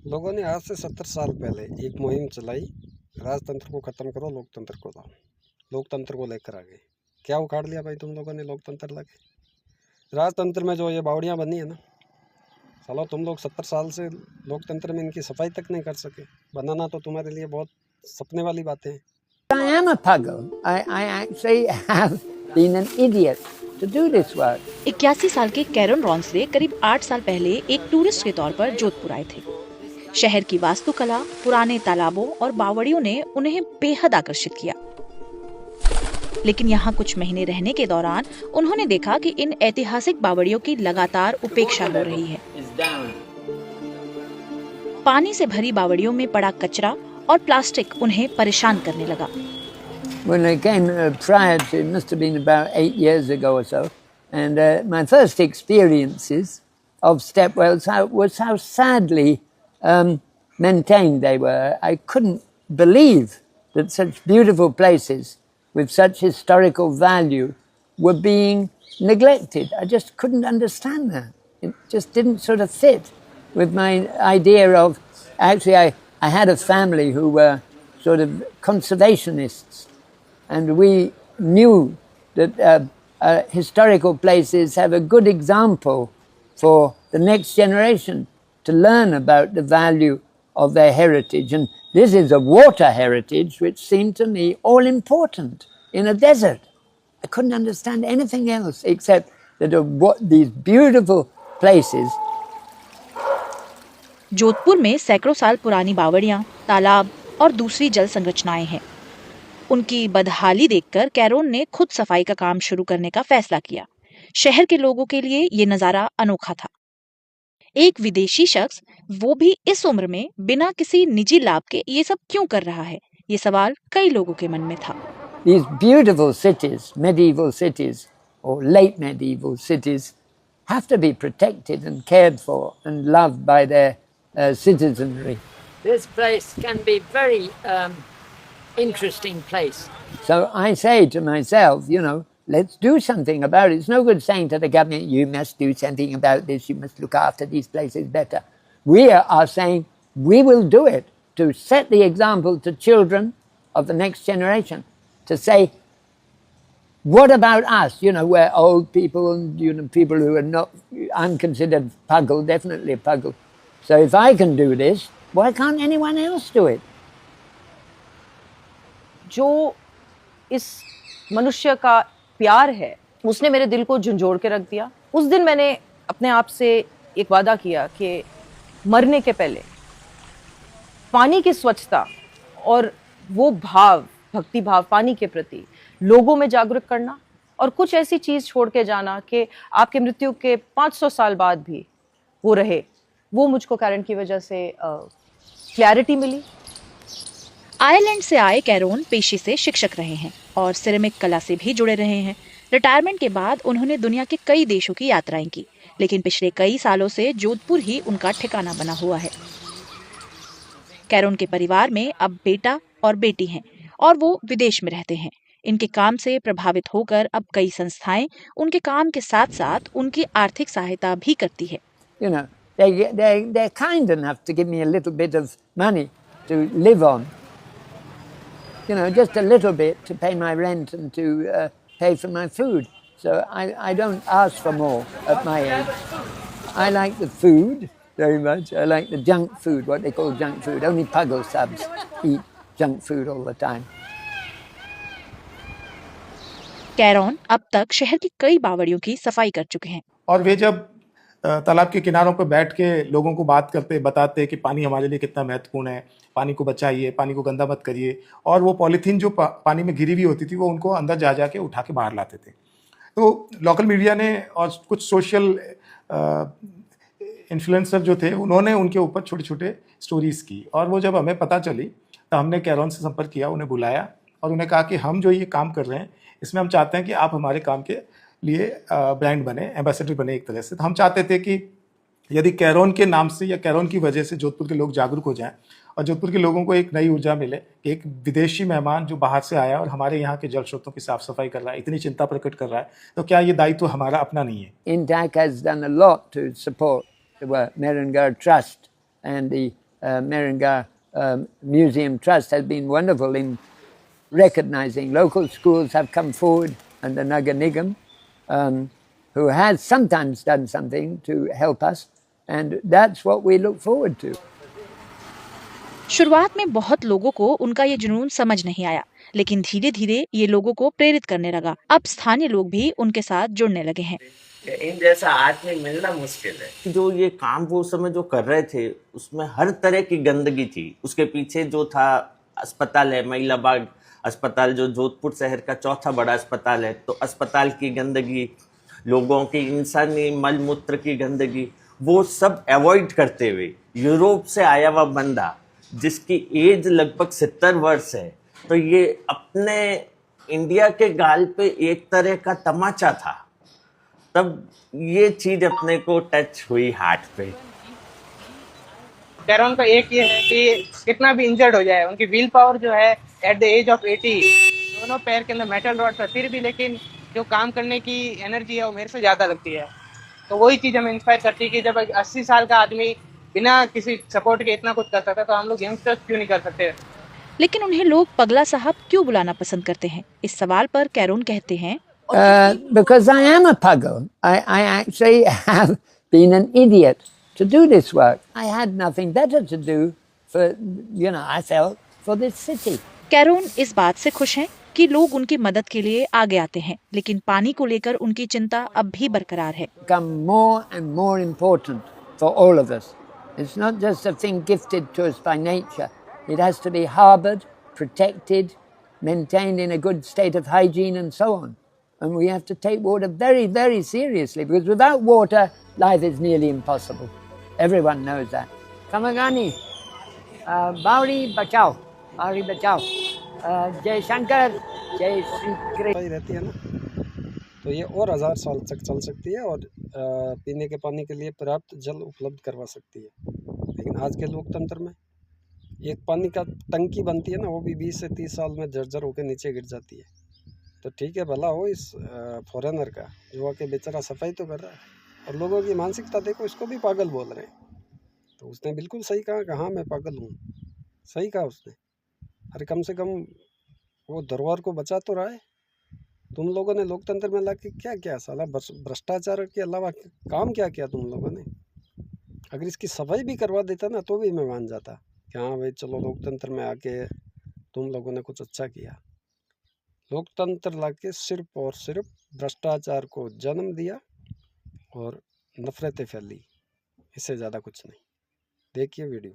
लोगों ने आज से 70 साल पहले एक मुहिम चलाई। राजतंत्र को खत्म करो, लोकतंत्र को लाओ। लोकतंत्र को लेकर आ गए। क्या उखाड़ लिया भाई तुम लोगों ने लोकतंत्र लाके? राजतंत्र में जो ये बावड़ियां बनी है ना, सालो तुम लोग 70 साल से लोकतंत्र में इनकी सफाई तक नहीं कर सके। बनाना तो तुम्हारे लिए बहुत सपने वाली बातें हैं। I am a puggle. I actually have been an idiot to do this work. 81 साल के कैरन रॉन्सले करीब 8 साल पहले एक टूरिस्ट के तौर पर जोधपुर आए थे। शहर की वास्तुकला, पुराने तालाबों और बावड़ियों ने उन्हें बेहद आकर्षित किया। लेकिन यहाँ कुछ महीने रहने के दौरान उन्होंने देखा कि इन ऐतिहासिक बावड़ियों की लगातार उपेक्षा हो रही है। पानी से भरी बावड़ियों में पड़ा कचरा और प्लास्टिक उन्हें परेशान करने लगा। When I came prior to, it must have been about 8 years ago or so, and my first experiences of stepwells was how sadly maintained they were. I couldn't believe that such beautiful places with such historical value were being neglected. I just couldn't understand that. It just didn't sort of fit with my idea of, actually I had a family who were sort of conservationists, and we knew that historical places have a good example for the next generation to learn about the value of their heritage. And this is a water heritage which seemed to me all important in a desert. I couldn't understand anything else except that these beautiful places. Jodhpur में सैकड़ों साल पुरानी बावड़ियां, तालाब और दूसरी जल संरचनाएं हैं। उनकी बदहाली देखकर कैरोन ने खुद सफाई का काम शुरू करने का फैसला किया। शहर के लोगों के लिए ये नजारा अनोखा था। एक विदेशी शख्स, वो भी इस उम्र में, बिना किसी निजी लाभ के ये सब क्यों कर रहा है? ये सवाल कई लोगों के मन में था। These beautiful cities, medieval cities or late medieval cities, have to be protected and cared for and loved by their citizenry. This place can be very interesting place. So I say to myself, let's do something about it. It's no good saying to the government, you must do something about this, you must look after these places better. We are saying we will do it to set the example to children of the next generation, to say, what about us? We're old people and, people who are not, I'm considered puggle, definitely a puggle. So if I can do this, why can't anyone else do it? जो इस मनुष्य का प्यार है, उसने मेरे दिल को झंझोड़ के रख दिया। उस दिन मैंने अपने आप से एक वादा किया कि मरने के पहले पानी की स्वच्छता और वो भाव, भक्ति भाव पानी के प्रति लोगों में जागरूक करना, और कुछ ऐसी चीज छोड़ के जाना कि आपके मृत्यु के 500 साल बाद भी वो रहे। वो मुझको कैरन की वजह से क्लैरिटी मिली। आयरलैंड से आए कैरोन पेशे से शिक्षक रहे हैं और सिरेमिक कला से भी जुड़े रहे हैं। रिटायरमेंट के बाद उन्होंने दुनिया के कई देशों की यात्राएं की, लेकिन पिछले कई सालों से जोधपुर ही उनका ठिकाना बना हुआ है। कैरोन के परिवार में अब बेटा और बेटी हैं और वो विदेश में रहते हैं। इनके काम से प्रभावित होकर अब कई संस्थाएं उनके काम के साथ साथ उनकी आर्थिक सहायता भी करती है। They're kind enough to give me a little bit of money to live on. Just a little bit to pay my rent and to pay for my food. So I don't ask for more at my age. I like the food very much. I like the junk food, what they call junk food. Only puggle subs eat junk food all the time. कैरोन अब तक शहर की कई बावड़ियों की सफाई कर चुके हैं। और वे जब तालाब के किनारों पर बैठ के लोगों को बात करते, बताते कि पानी हमारे लिए कितना महत्वपूर्ण है, पानी को बचाइए, पानी को गंदा मत करिए, और वो पॉलीथीन जो पानी में गिरी हुई होती थी वो उनको अंदर जा के उठा के बाहर लाते थे। तो लोकल मीडिया ने और कुछ सोशल इन्फ्लुएंसर जो थे, उन्होंने उनके ऊपर छोटे छोटे स्टोरीज की, और वो जब हमें पता चली तो हमने कैरोन से संपर्क किया, उन्हें बुलाया और उन्हें कहा कि हम जो ये काम कर रहे हैं इसमें हम चाहते हैं कि आप हमारे काम के लिए ब्रांड बने, एम्बेसडर बने एक तरह से। तो हम चाहते थे कि यदि कैरोन के नाम से या कैरोन की वजह से जोधपुर के लोग जागरूक हो जाएं और जोधपुर के लोगों को एक नई ऊर्जा मिले कि एक विदेशी मेहमान जो बाहर से आया और हमारे यहाँ के जल स्रोतों की साफ सफाई कर रहा है, इतनी चिंता प्रकट कर रहा है, तो क्या ये दायित्व हमारा अपना नहीं है? Intac has done a lot to support the Mehrengard Trust and the Meringar Museum Trust has been wonderful in recognizing local schools have come forward and the Nagar Nigam, who has sometimes done something to help us, and that's what we look forward to. शुरुआत में बहुत लोगों को उनका ये जुनून समझ नहीं आया, लेकिन धीरे धीरे ये लोगों को प्रेरित करने लगा। अब स्थानीय लोग भी उनके साथ जुड़ने लगे हैं। इन जैसा आदमी मिलना मुश्किल है। जो ये काम वो समय जो कर रहे थे उसमें हर तरह की गंदगी थी। उसके पीछे जो था अस्पताल है, महिला बाग अस्पताल, जो जोधपुर शहर का चौथा बड़ा अस्पताल है, तो अस्पताल की गंदगी, लोगों की इंसानी मल मूत्र की गंदगी, वो सब अवॉइड करते हुए यूरोप से आया हुआ बंदा जिसकी एज लगभग 70 वर्ष है, तो ये अपने इंडिया के गाल पे एक तरह का तमाचा था। तब ये चीज अपने को टच हुई हार्ट पे। कैरॉन का एक ये है कि कितना भी इंजर्ड हो जाए, उनकी व्हील पावर जो है एट द एज ऑफ 80, दोनों पैर के अंदर मेटल रॉड था, फिर भी लेकिन जो काम करने की एनर्जी है वो मेरे से ज़्यादा लगती है। तो वही चीज़ हमें इंस्पायर करती है कि जब 80 साल का आदमी बिना किसी सपोर्ट के इतना कुछ कर सकता है, तो हम लोग यंगस्टर्स क्यों नहीं कर सकते। लेकिन उन्हें लोग पगला साहब क्यों बुलाना पसंद करते हैं? इस सवाल पर कैरोन कहते हैं, Because I am a puggle. I actually have been an idiot to do this work. I had nothing better to do for, I felt, for this city. कैरोन इस बात से खुश हैं कि लोग उनकी मदद के लिए आगे आते हैं, लेकिन पानी को लेकर उनकी चिंता अब भी बरकरार है। Become more and more important for all of us. It's not just a thing gifted to us by nature. It has to be harbored, protected, maintained in a good state of hygiene and so on. And we have to take water very, very seriously, because without water, life is nearly impossible. Everyone knows that. Kamagani, Bauri Bachao, Bauri Bachao, Jai Shankar, Jai Sri Krishna. ही रहती है ना, तो ये और 1000 साल तक चल सकती है और पीने के पानी के लिए पर्याप्त जल उपलब्ध करवा सकती है। लेकिन आज के लोकतंत्र में एक पानी का टंकी बनती है ना, वो भी 20 से 30 साल में जर्जर होकर नीचे गिर जाती है। तो ठीक है, भला हो इस फॉरेनर का जो आके बेचारा सफाई तो कर रहा है, और लोगों की मानसिकता देखो, इसको भी पागल बोल रहे हैं। तो उसने बिल्कुल सही कहा कि हाँ मैं पागल हूँ, सही कहा उसने। अरे कम से कम वो धरोहर को बचा तो रहा है। तुम लोगों ने लोकतंत्र में लाके क्या किया साला? भ्रष्टाचार के अलावा काम क्या किया तुम लोगों ने? अगर इसकी सफाई भी करवा देता ना तो भी मैं मान जाता कि हाँ भाई चलो लोकतंत्र में आके तुम लोगों ने कुछ अच्छा किया। लोकतंत्र लाके सिर्फ और सिर्फ भ्रष्टाचार को जन्म दिया और नफरतें फैली, इससे ज़्यादा कुछ नहीं। देखिए वीडियो।